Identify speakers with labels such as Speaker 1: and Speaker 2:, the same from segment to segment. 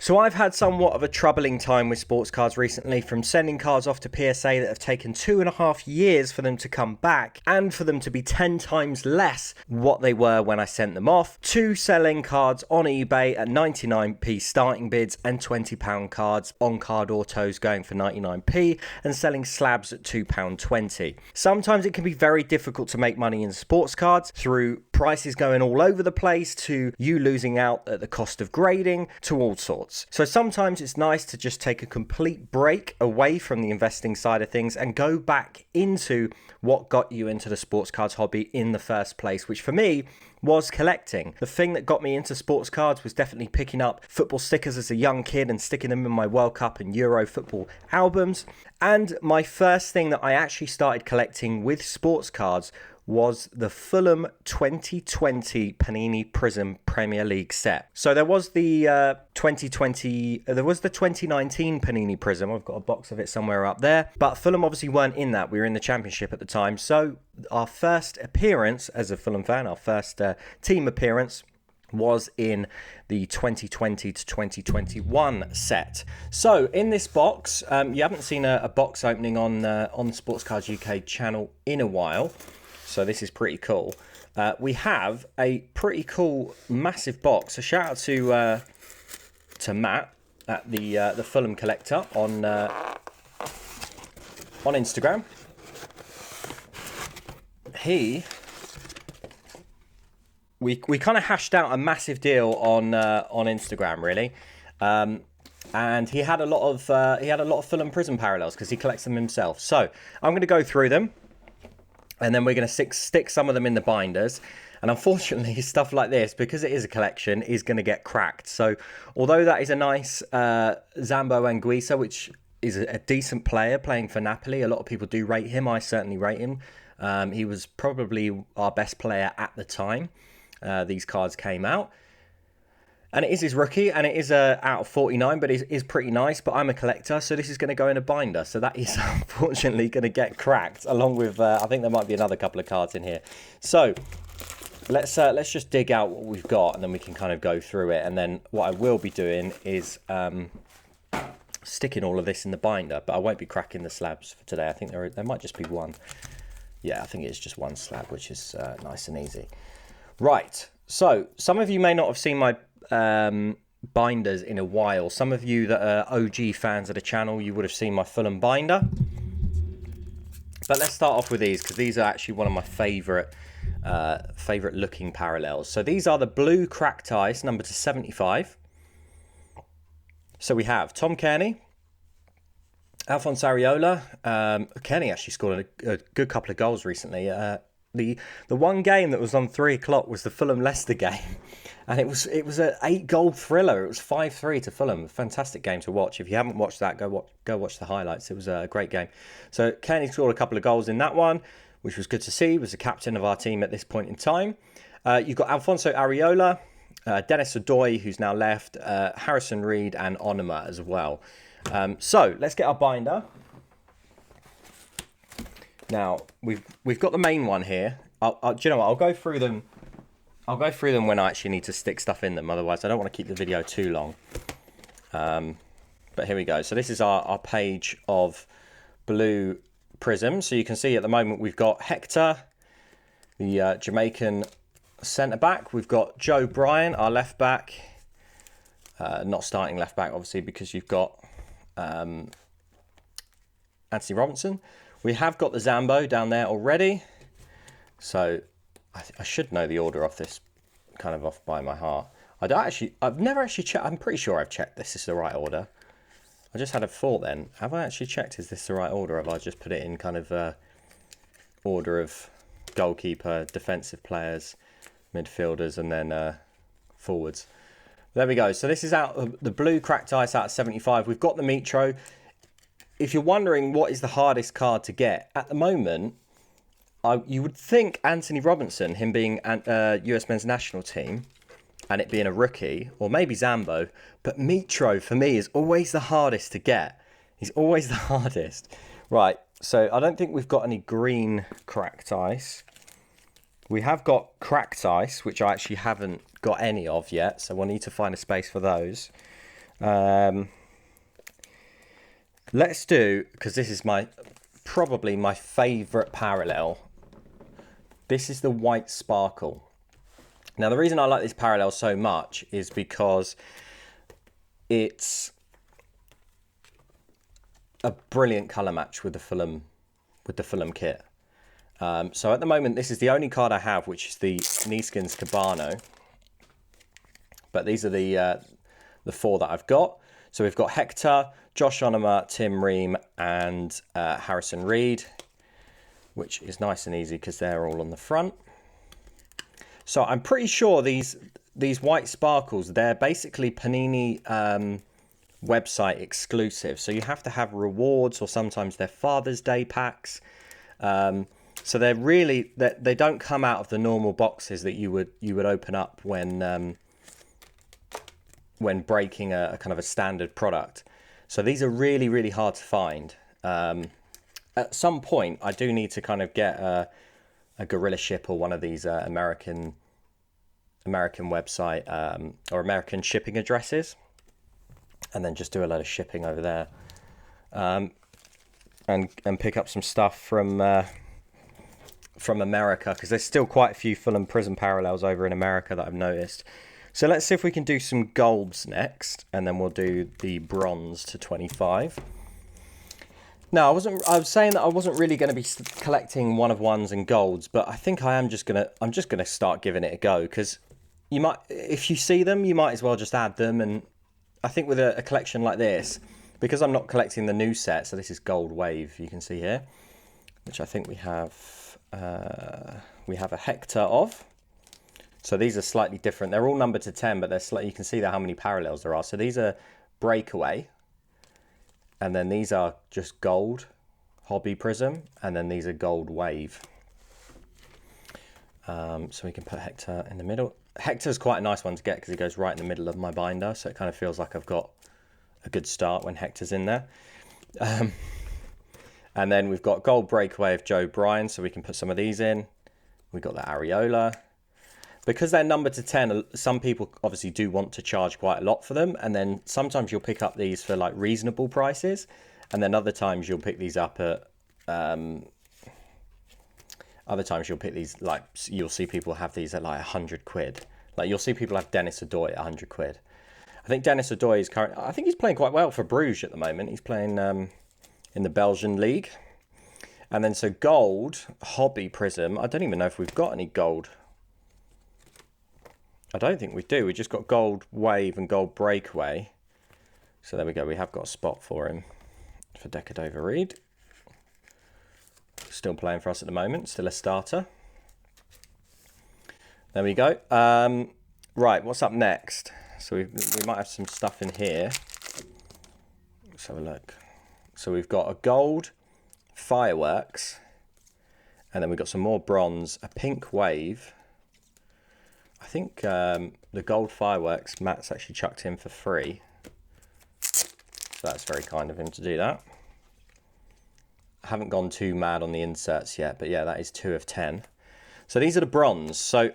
Speaker 1: So I've had somewhat of a troubling time with sports cards recently, from sending cards off to PSA that have taken 2.5 years for them to come back and for them to be 10 times less what they were when I sent them off, to selling cards on eBay at 99p starting bids and £20 cards on card autos going for 99p and selling slabs at £2.20. Sometimes it can be very difficult to make money in sports cards, through prices going all over the place, to you losing out at the cost of grading, to all sorts. So sometimes it's nice to just take a complete break away from the investing side of things and go back into what got you into the sports cards hobby in the first place, which for me was collecting. The thing that got me into sports cards was definitely picking up football stickers as a young kid and sticking them in my World Cup and Euro football albums. And my first thing that I actually started collecting with sports cards was the Fulham 2020 Panini Prism Premier League set. So there was the 2019 Panini Prism. I've got a box of it somewhere up there. But Fulham obviously weren't in that. We were in the Championship at the time. So our first appearance as a Fulham fan, our first team appearance, was in the 2020 to 2021 set. So in this box, you haven't seen a box opening on the Sports Cards UK channel in a while. So this is pretty cool. We have a pretty cool massive box. A shout out to Matt at the Fulham Collector on Instagram. We kind of hashed out a massive deal on Instagram, really. And he had a lot of Fulham Prism parallels because he collects them himself. So I'm going to go through them, and then we're going to stick some of them in the binders. And unfortunately, stuff like this, because it is a collection, is going to get cracked. So although that is a nice Zambo Anguissa, which is a decent player playing for Napoli, a lot of people do rate him. I certainly rate him. He was probably our best player at the time these cards came out. And it is his rookie, and it is out of 49, but it is pretty nice. But I'm a collector, so this is going to go in a binder. So that is unfortunately going to get cracked, along with, I think there might be another couple of cards in here. So let's just dig out what we've got, and then we can kind of go through it. And then what I will be doing is sticking all of this in the binder, but I won't be cracking the slabs for today. I think there might just be one. Yeah, I think it's just one slab, which is nice and easy. Right, so some of you may not have seen my binders in a while. Some of you that are OG fans of the channel, you would have seen my Fulham binder. But let's start off with these, because these are actually one of my favorite looking parallels. So these are the blue cracked ice, number to 75. So we have Tom Kearney, Alphonse Areola. Kearney actually scored a good couple of goals recently. The one game that was on 3 o'clock was the Fulham Leicester game, and it was an 8-goal thriller. It was 5-3 to Fulham. Fantastic game to watch. If you haven't watched that, go watch the highlights. It was a great game. So Kenny scored a couple of goals in that one, which was good to see. He was the captain of our team at this point in time. You've got Alfonso Areola, Dennis Odoi, who's now left, Harrison Reed, and Onuma as well. So let's get our binder. Now we've got the main one here. Do you know what? I'll go through them. I'll go through them when I actually need to stick stuff in them. Otherwise, I don't want to keep the video too long. But here we go. So this is our page of blue prism. So you can see at the moment we've got Hector, the Jamaican centre back. We've got Joe Bryan, our left back. Not starting left back, obviously, because you've got Anthony Robinson. We have got the Zambo down there already. So I should know the order of this kind of off by my heart. I've never actually checked. I'm pretty sure I've checked this is the right order. I just had a thought then. Have I actually checked is this the right order? Or have I just put it in kind of order of goalkeeper, defensive players, midfielders, and then forwards? There we go. So this is out of the blue cracked ice out of 75. We've got the Mitro. If you're wondering what is the hardest card to get, at the moment, you would think Anthony Robinson, him being US men's national team, and it being a rookie, or maybe Zambo, but Mitro, for me, is always the hardest to get. He's always the hardest. Right, so I don't think we've got any green cracked ice. We have got cracked ice, which I actually haven't got any of yet, so we'll need to find a space for those. Let's do, because this is probably my favourite parallel. This is the white sparkle. Now, the reason I like this parallel so much is because it's a brilliant colour match with the Fulham kit. So at the moment, this is the only card I have, which is the Neeskins Cabano. But these are the 4 that I've got. So we've got Hector, Josh Onoma, Tim Ream, and Harrison Reed, which is nice and easy because they're all on the front. So I'm pretty sure these white sparkles, they're basically Panini website exclusive. So you have to have rewards, or sometimes they're Father's Day packs. So they're really, they don't come out of the normal boxes that you would open up when breaking a kind of a standard product. So these are really, really hard to find. At some point, I do need to kind of get a Gorilla Ship or one of these American website or American shipping addresses, and then just do a load of shipping over there, and pick up some stuff from America, because there's still quite a few Fulham Prism parallels over in America that I've noticed. So let's see if we can do some golds next, and then we'll do the bronze to 25. No, I was saying that I wasn't really going to be collecting one of ones and golds, but I think I'm just gonna start giving it a go, because you might, if you see them, you might as well just add them. And I think with a collection like this, because I'm not collecting the new set, so this is Gold Wave, you can see here, which I think we have a Hector of. So these are slightly different. They're all numbered to 10, but they're slightly, you can see how many parallels there are. So these are Breakaway, and then these are just Gold Hobby Prism, and then these are Gold Wave. So we can put Hector in the middle. Hector's quite a nice one to get because it goes right in the middle of my binder, so it kind of feels like I've got a good start when Hector's in there. And then we've got Gold Breakaway of Joe Bryan, so we can put some of these in. We've got the Areola. Because they're numbered to 10, some people obviously do want to charge quite a lot for them, and then sometimes you'll pick up these for like reasonable prices, and then other times you'll pick these up at like, you'll see people have these at like 100 quid. Like, you'll see people have Dennis Odoi at 100 quid. I think Dennis Odoi is I think he's playing quite well for Bruges at the moment. He's playing in the Belgian league. And then so Gold Hobby Prism, I don't even know if we've got any gold. I don't think we do. We just got Gold Wave and Gold Breakaway. So there we go. We have got a spot for him for Decadova Reed. Still playing for us at the moment. Still a starter. There we go. Right, what's up next? So we might have some stuff in here. Let's have a look. So we've got a Gold Fireworks. And then we've got some more bronze. A Pink Wave. I think the Gold Fireworks, Matt's actually chucked in for free. So that's very kind of him to do that. I haven't gone too mad on the inserts yet, but yeah, that is 2 of 10. So these are the bronze. So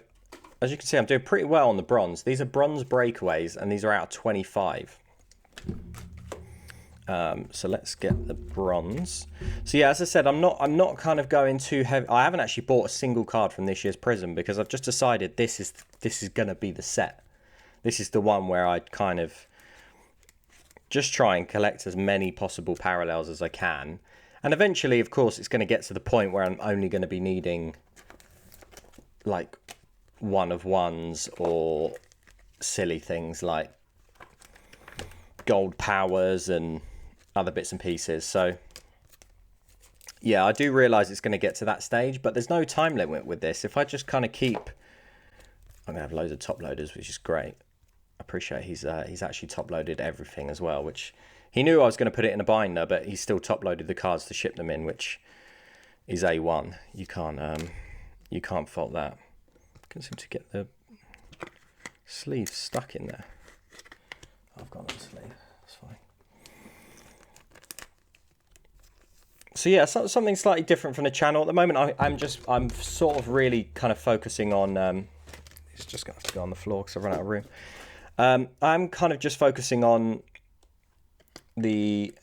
Speaker 1: as you can see, I'm doing pretty well on the bronze. These are bronze breakaways, and these are out of 25. So let's get the bronze. So yeah, as I said, I'm not kind of going too heavy. I haven't actually bought a single card from this year's Prism because I've just decided this is going to be the set. This is the one where I kind of just try and collect as many possible parallels as I can. And eventually, of course, it's going to get to the point where I'm only going to be needing like one of ones or silly things like gold powers and other bits and pieces. So yeah, I do realize it's going to get to that stage, but there's no time limit with this. If I just kind of keep, I'm going to have loads of top loaders, which is great. I appreciate he's actually top loaded everything as well, which he knew I was going to put it in a binder, but he still top loaded the cards to ship them in, which is A1. You can't fault that. Can't seem to get the sleeve stuck in there. I've got no sleeve. That's fine. So yeah, something slightly different from the channel at the moment. I'm sort of really kind of focusing on. It's just going to have to go on the floor because I've run out of room. I'm kind of just focusing on the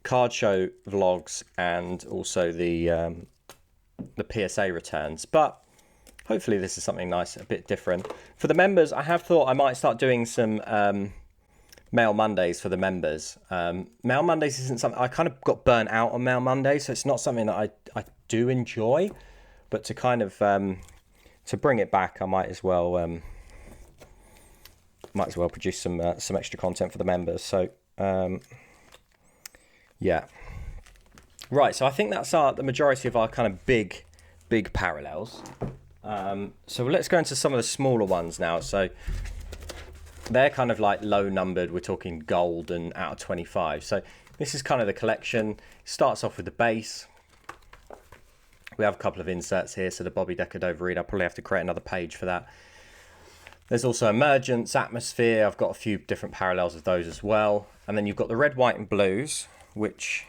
Speaker 1: card show vlogs and also the PSA returns, but hopefully this is something nice, a bit different. For the members, I have thought I might start doing some Mail Mondays for the members. Mail Mondays isn't something, I kind of got burnt out on Mail Mondays, so it's not something that I do enjoy, but to kind of, to bring it back, I might as well produce some extra content for the members. So, yeah. Right, so I think that's the majority of our kind of big parallels. So let's go into some of the smaller ones now. So they're kind of like low numbered. We're talking gold and out of 25. So this is kind of the collection. Starts off with the base. We have a couple of inserts here. So the Bobby Decker Dover Reed, I'll probably have to create another page for that. There's also Emergence, Atmosphere. I've got a few different parallels of those as well. And then you've got the red, white and blues, which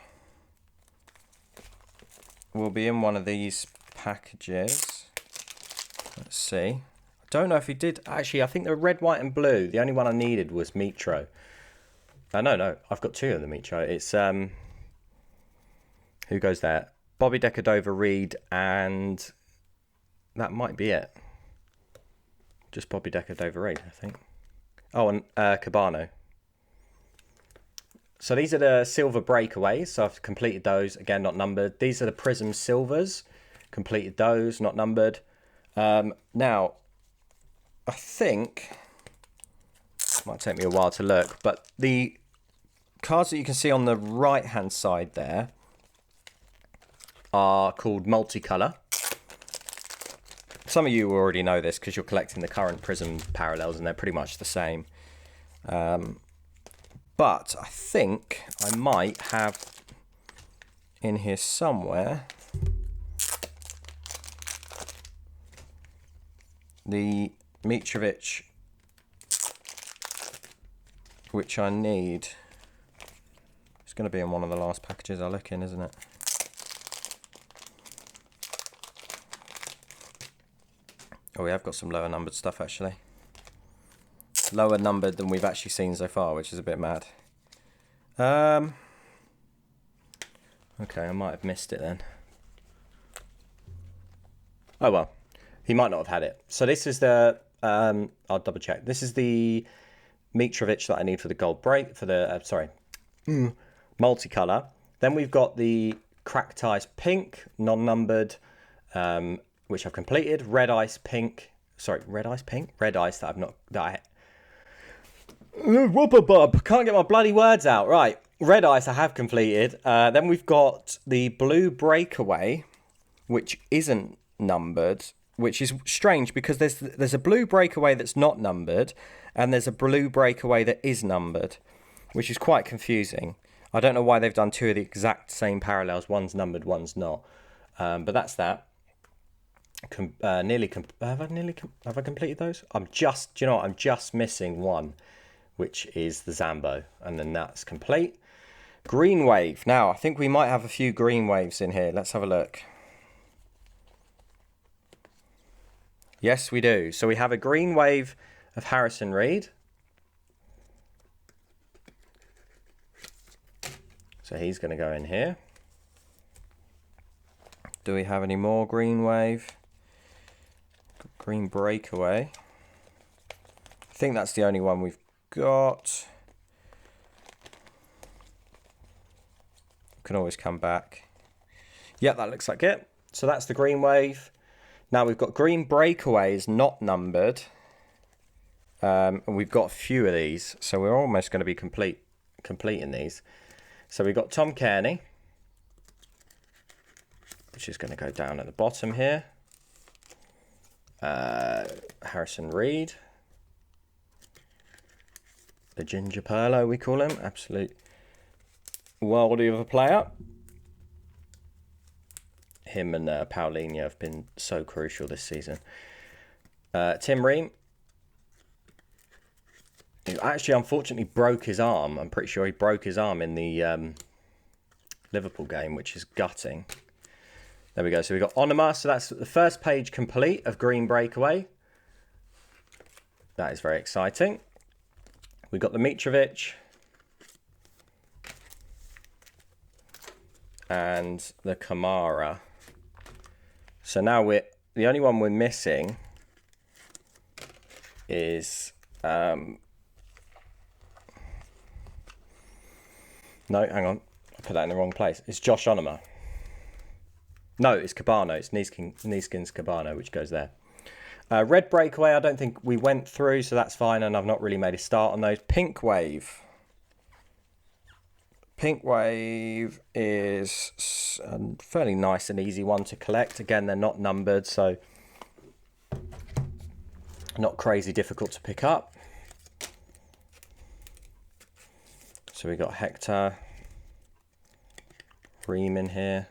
Speaker 1: will be in one of these packages. Let's see. I don't know if he did. Actually, I think the red, white and blue, the only one I needed was Mitro. No, I've got two of the Mitro. It's, who goes there? Bobby Decker Dover Reed, and that might be it. Just Bobby Decker Dover Reed, I think. Oh, and Cabano. So these are the silver breakaways. So I've completed those. Again, not numbered. These are the Prism Silvers. Completed those, not numbered. Now, I think, it might take me a while to look, but the cards that you can see on the right-hand side there are called multicolor. Some of you already know this because you're collecting the current Prism parallels and they're pretty much the same. But I think I might have in here somewhere the Mitrovic, which I need. It's going to be in one of the last packages I look in, isn't it? Oh, we have got some lower numbered stuff actually. Lower numbered than we've actually seen so far, which is a bit mad. Okay, I might have missed it then. Oh well, he might not have had it. So this is the, I'll double check. This is the Mitrovic that I need for the gold break, for the, multicolor. Then we've got the Cracked Ice Pink, non-numbered, which I've completed. Red Ice Pink, Red Ice that I've not, can't get my bloody words out. Right, Red Ice I have completed. Then we've got the Blue Breakaway, which isn't numbered, which is strange because there's a Blue Breakaway that's not numbered, and there's a Blue Breakaway that is numbered, which is quite confusing. I don't know why they've done two of the exact same parallels. One's numbered, one's not. But that's that. Have I completed those? I'm just missing one, which is the Zambo, and then that's complete. Green Wave. Now, I think we might have a few green waves in here. Let's have a look. Yes, we do. So we have a green wave of Harrison Reed. So he's going to go in here. Do we have any more green wave? Green Breakaway. I think that's the only one we've got. Can always come back. Yep, that looks like it. So that's the green wave. Now we've got green breakaways not numbered. And we've got a few of these. So we're almost going to be completing these. So we've got Tom Kearney, which is going to go down at the bottom here. Harrison Reed. The Ginger Perlo, we call him. Absolute worldie of a player. Him and Paulinho have been so crucial this season. Tim Ream. He actually, unfortunately, broke his arm. I'm pretty sure he broke his arm in the Liverpool game, which is gutting. There we go. So we've got Onuma. So that's the first page complete of Green Breakaway. That is very exciting. We got the Mitrovic and the Kamara. So now the only one we're missing is no, hang on, I put that in the wrong place. It's Josh Onomah. No, it's Cabano. It's Neeskin's Cabano, which goes there. Red breakaway, I don't think we went through, so that's fine, and I've not really made a start on those. Pink wave. Pink wave is a fairly nice and easy one to collect. Again, they're not numbered, so not crazy difficult to pick up. So we got Hector, Ream in here.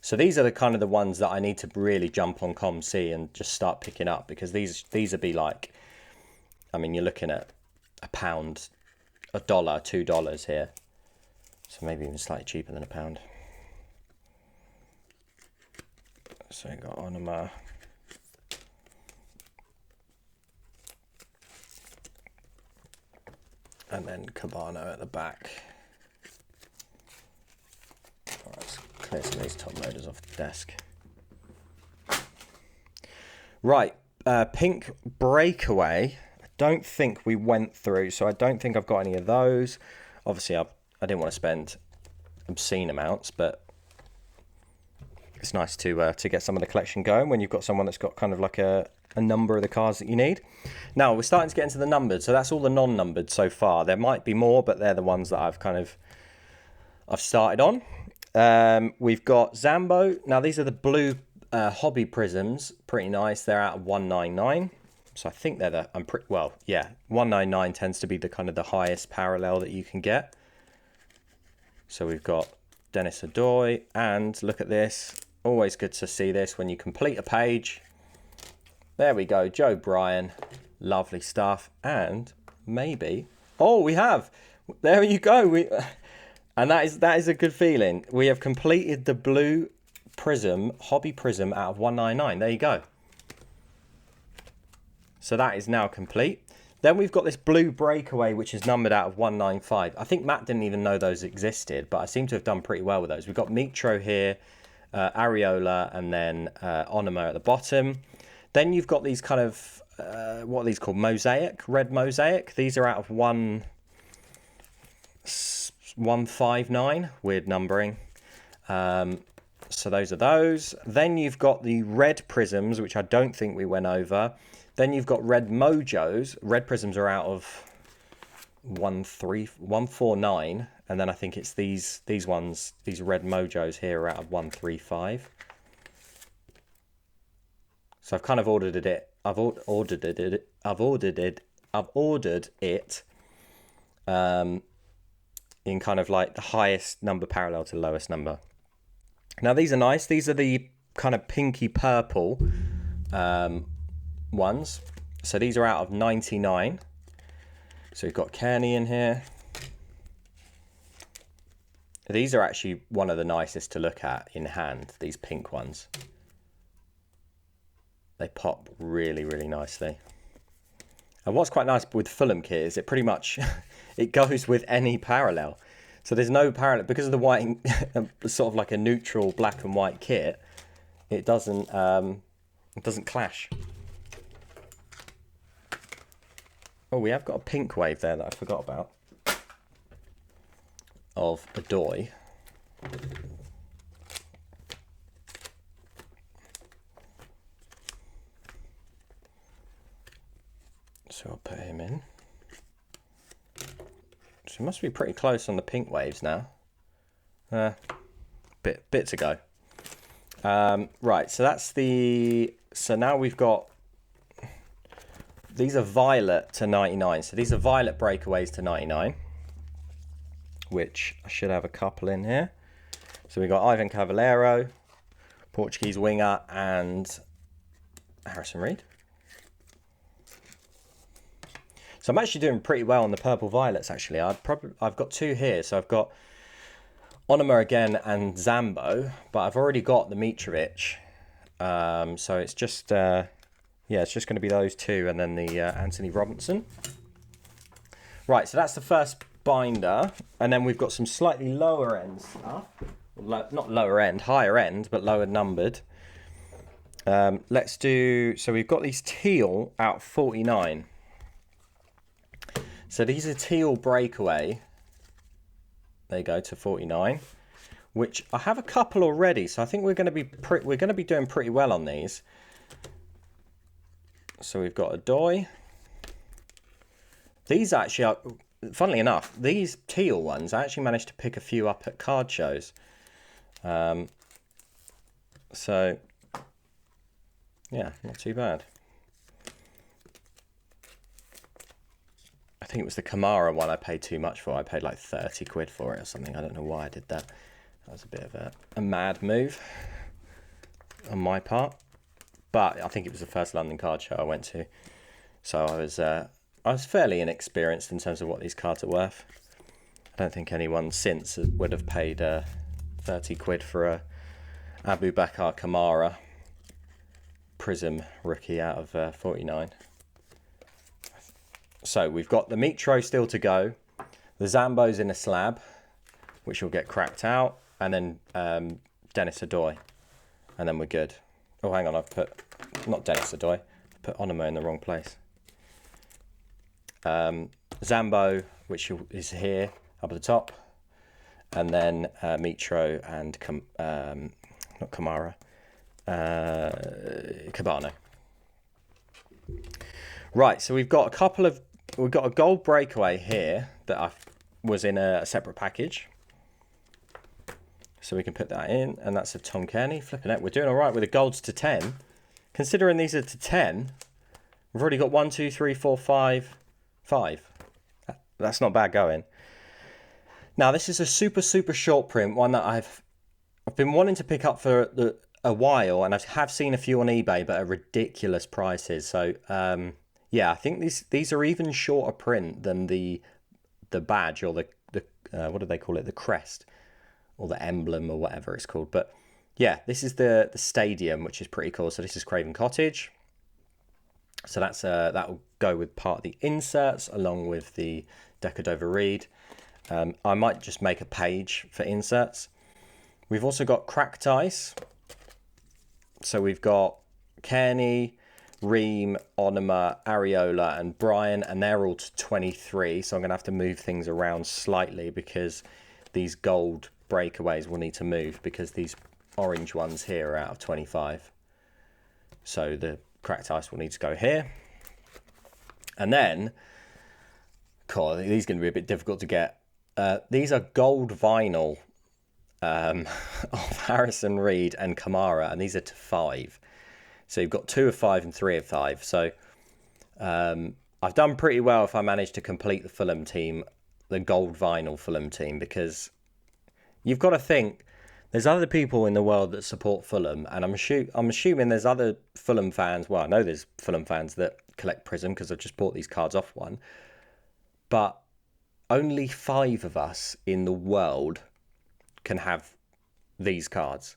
Speaker 1: So these are the kind of the ones that I need to really jump on ComC and just start picking up, because these would be like, I mean, you're looking at £1, $1, $2 here. So maybe even slightly cheaper than £1. So you got Onomah. And then Cabano at the back. All right, let's clear some of these top loaders off the desk. Right, pink breakaway. I don't think we went through, so I don't think I've got any of those. Obviously, I didn't want to spend obscene amounts, but it's nice to get some of the collection going when you've got someone that's got kind of like a number of the cards that you need. Now we're starting to get into the numbered, so that's all the non-numbered so far. There might be more, but they're the ones that I've started on. We've got Zambo. Now these are the blue hobby prisms, pretty nice. They're out of 199, so I think they're the, I'm pretty well, yeah, 199 tends to be the kind of the highest parallel that you can get. So we've got Dennis Adoy, and look at this, always good to see this when you complete a page. There we go, Joe Bryan, lovely stuff. And maybe, oh, we have, there you go. And that is a good feeling. We have completed the blue prism, hobby prism out of 199. There you go. So that is now complete. Then we've got this blue breakaway, which is numbered out of 195. I think Matt didn't even know those existed, but I seem to have done pretty well with those. We've got Mitro here, Areola, and then Onomah at the bottom. Then you've got these kind of, what are these called? Mosaic, red mosaic. These are out of 159, weird numbering. So those are those. Then you've got the red prisms, which I don't think we went over. Then you've got red mojos. Red prisms are out of 149, and then I think it's these ones, these red mojos here are out of 135. So I've kind of ordered it. I've ordered it in kind of like the highest number parallel to the lowest number. Now these are nice. These are the kind of pinky purple ones. So these are out of 99. So we've got Kearney in here. These are actually one of the nicest to look at in hand, these pink ones. They pop really, really nicely. And what's quite nice with Fulham kit is it pretty much, it goes with any parallel. So there's no parallel, because of the white, sort of like a neutral black and white kit, it doesn't clash. Oh, we have got a pink wave there that I forgot about. Of Adoy. So I'll put him in. So it must be pretty close on the pink waves now. Bit to go. Right, so that's the... So now we've got... These are violet to 99. So these are violet breakaways to 99. Which I should have a couple in here. So we've got Ivan Cavaleiro, Portuguese winger, and Harrison Reed. So I'm actually doing pretty well on the purple violets, actually. I've got two here. So I've got Onomah again and Zambo, but I've already got the Mitrovic. So it's just, yeah, it's just going to be those two and then the Anthony Robinson. Right, so that's the first binder, and then we've got some slightly lower end stuff. Not lower end, higher end, but lower numbered. Let's do, so we've got these teal out 49. So these are teal breakaway. They go to 49, which I have a couple already, so I think we're going to be doing pretty well on these. So we've got a Doi. These actually are, funnily enough, these teal ones, I actually managed to pick a few up at card shows. So yeah, not too bad. I think it was the Kamara one I paid too much for. I paid like 30 quid for it or something. I don't know why I did that. That was a bit of a mad move on my part. But I think it was the first London card show I went to. So I was fairly inexperienced in terms of what these cards are worth. I don't think anyone since would have paid 30 quid for a Abu Bakr Kamara Prism rookie out of 49. So we've got the Mitro still to go. The Zambo's in a slab, which will get cracked out. And then Dennis Adoy. And then we're good. Oh, hang on, I've put, not Dennis Adoy. I've put Onimo in the wrong place. Zambo, which is here, up at the top. And then Mitro and, not Kamara, Cabano. Right, so we've got a gold breakaway here that was in a separate package. So we can put that in, and that's a Tom Kearney. Flipping it, we're doing all right with the golds to 10. Considering these are to 10, we've already got 1, 2, 3, 4, 5. That's not bad going. Now this is a super short print, one that I've been wanting to pick up for a while, and I have seen a few on eBay, but at ridiculous prices. So yeah, I think these are even shorter print than the badge or the what do they call it? The crest or the emblem or whatever it's called. But yeah, this is the stadium, which is pretty cool. So this is Craven Cottage. So that's that will go with part of the inserts along with the Decadova Reed. I might just make a page for inserts. We've also got cracked ice. So we've got Kearney, Ream, Onima, Areola and Brian, and they're all to 23. So I'm going to have to move things around slightly because these gold breakaways will need to move because these orange ones here are out of 25. So the cracked ice will need to go here. And then, cool, these are going to be a bit difficult to get. These are gold vinyl of Harrison Reed and Kamara, and these are to 5. So you've got 2 of 5 and 3 of 5. So I've done pretty well if I manage to complete the Fulham team, the gold vinyl Fulham team, because you've got to think there's other people in the world that support Fulham, and I'm assuming there's other Fulham fans. Well, I know there's Fulham fans that collect Prism because I've just bought these cards off one. But only 5 of us in the world can have these cards,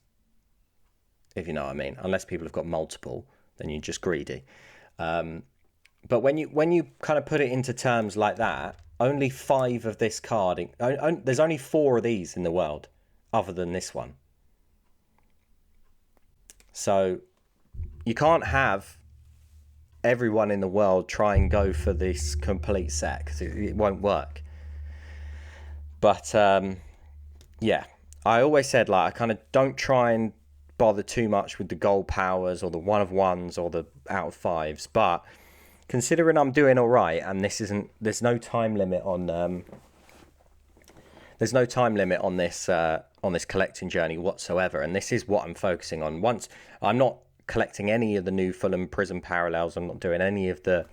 Speaker 1: if you know what I mean. Unless people have got multiple, then you're just greedy. But when you kind of put it into terms like that, only 5 of this card. There's only 4 of these in the world, other than this one. So you can't have everyone in the world try and go for this complete set because it won't work. But yeah, I always said, like, I kind of don't try and bother too much with the gold powers or the 1 of 1s or the out of 5s. But considering I'm doing all right, and there's no time limit on this collecting journey whatsoever, and this is what I'm focusing on. Once I'm not collecting any of the new Fulham Prism parallels, I'm not doing any of the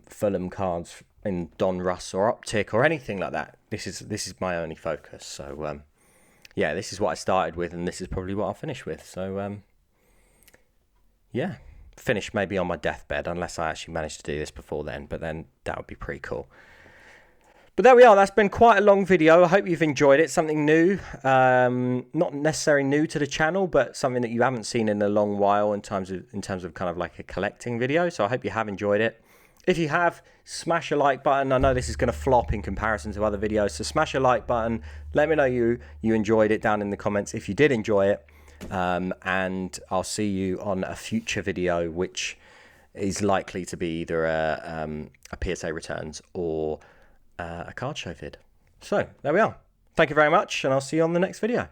Speaker 1: Fulham cards in Don Russ or Optic or anything like that. This is my only focus. So yeah, this is what I started with, and this is probably what I'll finish with. So yeah, finish maybe on my deathbed, unless I actually manage to do this before then, but then that would be pretty cool. But there we are. That's been quite a long video. I hope you've enjoyed it. Something new, not necessarily new to the channel, but something that you haven't seen in a long while in terms of kind of like a collecting video. So I hope you have enjoyed it. If you have, smash a like button. I know this is going to flop in comparison to other videos, so smash a like button. Let me know you enjoyed it down in the comments if you did enjoy it. And I'll see you on a future video, which is likely to be either a PSA returns or a card show vid. So there we are. Thank you very much, and I'll see you on the next video.